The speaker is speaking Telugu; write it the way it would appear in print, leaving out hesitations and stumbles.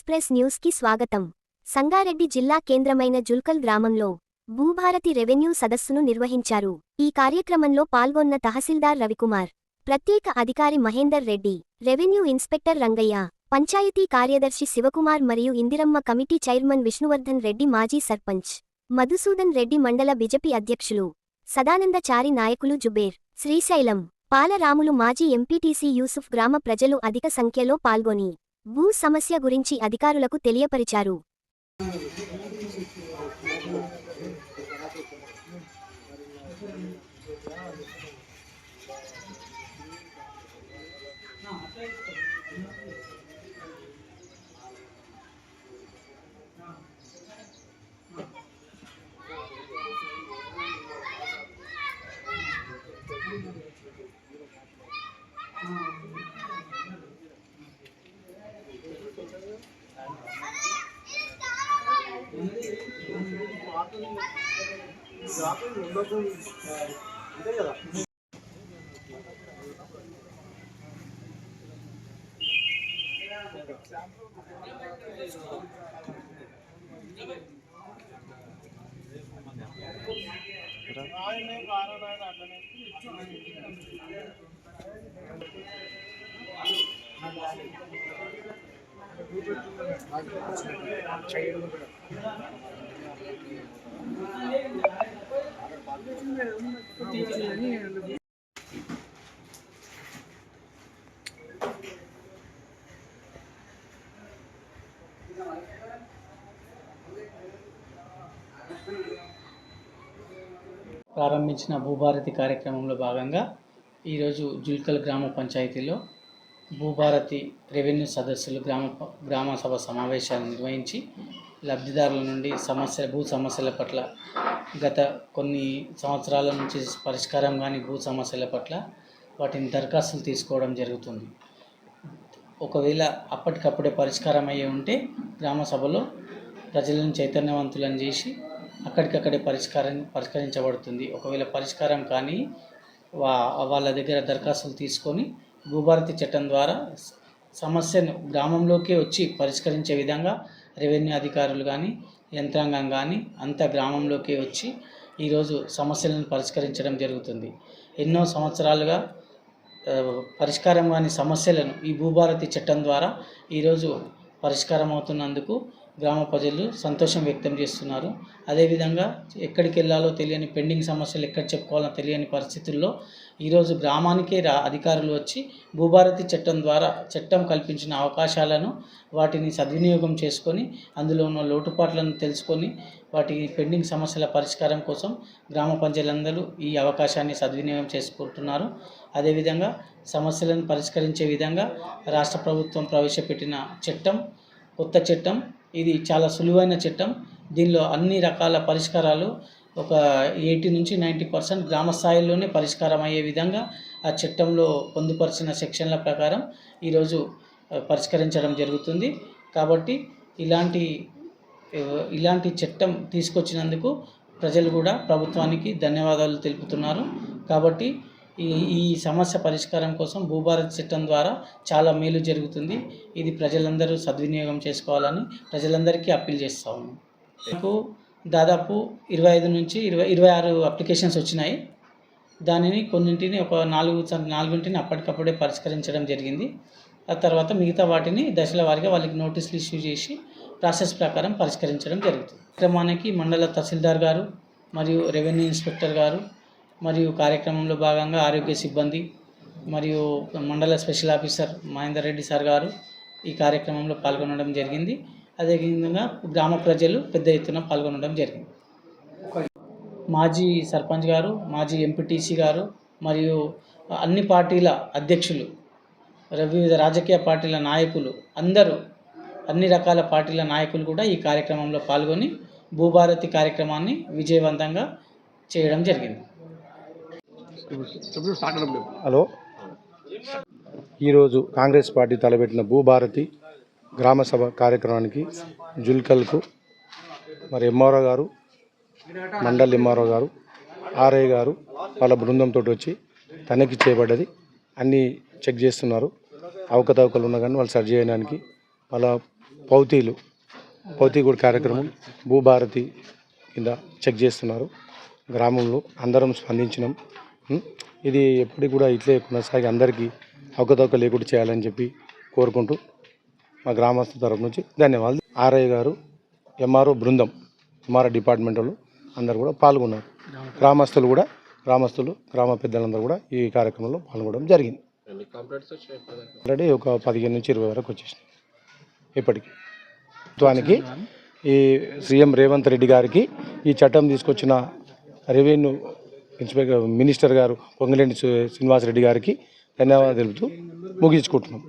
ఎక్స్ప్రెస్ న్యూస్ కి స్వాగతం. సంగారెడ్డి జిల్లా కేంద్రమైన జుల్కల్ గ్రామంలో భూభారతి రెవెన్యూ సదస్సును నిర్వహించారు. ఈ కార్యక్రమంలో పాల్గొన్న తహసీల్దార్ రవికుమార్, ప్రత్యేక అధికారి మహేందర్ రెడ్డి, రెవెన్యూ ఇన్స్పెక్టర్ రంగయ్య, పంచాయతీ కార్యదర్శి శివకుమార్ మరియు ఇందిరమ్మ కమిటీ చైర్మన్ విష్ణువర్ధన్ రెడ్డి, మాజీ సర్పంచ్ మధుసూదన్ రెడ్డి, మండల బిజెపి అధ్యక్షులు సదానందచారి, నాయకులు జుబేర్, శ్రీశైలం, పాలరాములు, మాజీ ఎంపీటీసీ యూసుఫ్, గ్రామ ప్రజలు అధిక సంఖ్యలో పాల్గొని భూ సమస్య గురించి అధికారులకు తెలియపరిచారు. ప్రారంభించిన భూభారతి కార్యక్రమంలో భాగంగా ఈరోజు జుల్కల్ గ్రామ పంచాయతీలో భూభారతి రెవెన్యూ సదస్సులు గ్రామ సభ సమావేశాలు నిర్వహించి లబ్ధిదారుల నుండి భూ సమస్యల పట్ల గత కొన్ని సంవత్సరాల నుంచి పరిష్కారం కాని భూ సమస్యల పట్ల వాటిని దరఖాస్తులు తీసుకోవడం జరుగుతుంది. ఒకవేళ అప్పటికప్పుడే పరిష్కారం అయ్యి ఉంటే గ్రామ సభలో ప్రజలను చైతన్యవంతులను చేసి అక్కడికక్కడే పరిష్కరించబడుతుంది. ఒకవేళ పరిష్కారం కానీ వాళ్ళ దగ్గర దరఖాస్తులు తీసుకొని భూభారతి చట్టం ద్వారా సమస్యను గ్రామంలోకి వచ్చి పరిష్కరించే విధంగా రెవెన్యూ అధికారులు కానీ యంత్రాంగం కానీ అంత గ్రామంలోకి వచ్చి ఈరోజు సమస్యలను పరిష్కరించడం జరుగుతుంది. ఎన్నో సంవత్సరాలుగా పరిష్కారం కాని సమస్యలను ఈ భూభారతి చట్టం ద్వారా ఈరోజు పరిష్కారం అవుతున్నందుకు గ్రామ ప్రజలు సంతోషం వ్యక్తం చేస్తున్నారు. అదేవిధంగా ఎక్కడికి వెళ్ళాలో తెలియని పెండింగ్ సమస్యలు ఎక్కడ చెప్పుకోవాలో తెలియని పరిస్థితుల్లో ఈరోజు గ్రామానికే అధికారులు వచ్చి భూభారతి చట్టం ద్వారా చట్టం కల్పించిన అవకాశాలను వాటిని సద్వినియోగం చేసుకొని అందులో ఉన్న లోటుపాట్లను తెలుసుకొని వాటి పెండింగ్ సమస్యల పరిష్కారం కోసం గ్రామ ప్రజలందరూ ఈ అవకాశాన్ని సద్వినియోగం చేసుకుంటున్నారు. అదేవిధంగా సమస్యలను పరిష్కరించే విధంగా రాష్ట్ర ప్రభుత్వం ప్రవేశపెట్టిన చట్టం కొత్త చట్టం. ఇది చాలా సులువైన చట్టం. దీనిలో అన్ని రకాల పరిష్కారాలు ఒక 80 నుంచి 90% గ్రామ స్థాయిలోనే పరిష్కారం అయ్యే విధంగా ఆ చట్టంలో పొందుపరిచిన సెక్షన్ల ప్రకారం ఈరోజు పరిష్కరించడం జరుగుతుంది. కాబట్టి ఇలాంటి చట్టం తీసుకొచ్చినందుకు ప్రజలు కూడా ప్రభుత్వానికి ధన్యవాదాలు తెలుపుతున్నారు. కాబట్టి ఈ సమస్య పరిష్కారం కోసం భూభారతి చట్టం ద్వారా చాలా మేలు జరుగుతుంది. ఇది ప్రజలందరూ సద్వినియోగం చేసుకోవాలని ప్రజలందరికీ అప్పీల్ చేస్తాము. నాకు దాదాపు 25 నుంచి 26 అప్లికేషన్స్ వచ్చినాయి. దానిని కొన్నింటిని ఒక 4 అప్పటికప్పుడే పరిష్కరించడం జరిగింది. ఆ తర్వాత మిగతా వాటిని దశల వారీగా వాళ్ళకి నోటీసులు ఇష్యూ చేసి ప్రాసెస్ ప్రకారం పరిష్కరించడం జరుగుతుంది. కార్యక్రమానికి మండల తహసీల్దార్ గారు మరియు రెవెన్యూ ఇన్స్పెక్టర్ గారు మరియు కార్యక్రమంలో భాగంగా ఆరోగ్య సిబ్బంది మరియు మండల special officer Mahender Reddy sir గారు ఈ కార్యక్రమంలో పాల్గొనడం జరిగింది. అదేవిధంగా గ్రామ ప్రజలు పెద్ద ఎత్తున పాల్గొనడం జరిగింది. మాజీ సర్పంచ్ గారు, మాజీ ఎంపీటీసీ గారు మరియు అన్ని పార్టీల అధ్యక్షులు, వివిధ రాజకీయ పార్టీల నాయకులు అందరూ, అన్ని రకాల పార్టీల నాయకులు కూడా ఈ కార్యక్రమంలో పాల్గొని భూభారతి కార్యక్రమాన్ని విజయవంతంగా చేయడం జరిగింది. హలో, ఈరోజు కాంగ్రెస్ పార్టీ తలపెట్టిన భూభారతి గ్రామ సభ కార్యక్రమానికి జుల్కల్కు మరి ఎంఆర్ఓ గారు, మండల్ ఎంఆర్ఓ గారు, ఆర్ఐ గారు వాళ్ళ బృందంతో వచ్చి తనిఖీ చేయబడ్డది. అన్నీ చెక్ చేస్తున్నారు. అవకతవకలు ఉన్నా కానీ వాళ్ళు సరి చేయడానికి వాళ్ళ పౌతీ కూడా కార్యక్రమం భూభారతి కింద చెక్ చేస్తున్నారు. గ్రామంలో అందరం స్పందించినాం. ఇది ఎప్పటికి కూడా ఇట్లే కొనసాగి అందరికీ అవకతవక లేకుండా చేయాలని చెప్పి కోరుకుంటూ మా గ్రామస్తుల తరపు నుంచి ధన్యవాదాలు. ఆర్ఐ గారు, ఎంఆర్ఓ బృందం, ఎంఆర్ఓ డిపార్ట్మెంట్ వాళ్ళు అందరు కూడా పాల్గొన్నారు. గ్రామస్తులు గ్రామ పెద్దలందరూ కూడా ఈ కార్యక్రమంలో పాల్గొనడం జరిగింది. ఆల్రెడీ ఒక 15 నుంచి 20 వరకు వచ్చేసినాయి. ఇప్పటికి ప్రభుత్వానికి ఈ సీఎం రేవంత్ రెడ్డి గారికి ఈ చట్టం తీసుకొచ్చిన రెవెన్యూ ఇన్స్పెక్టర్ మినిస్టర్ గారు పొంగిరెడ్డి శ్రీనివాసరెడ్డి గారికి ధన్యవాదాలు తెలుపుతూ ముగించుకుంటున్నాం.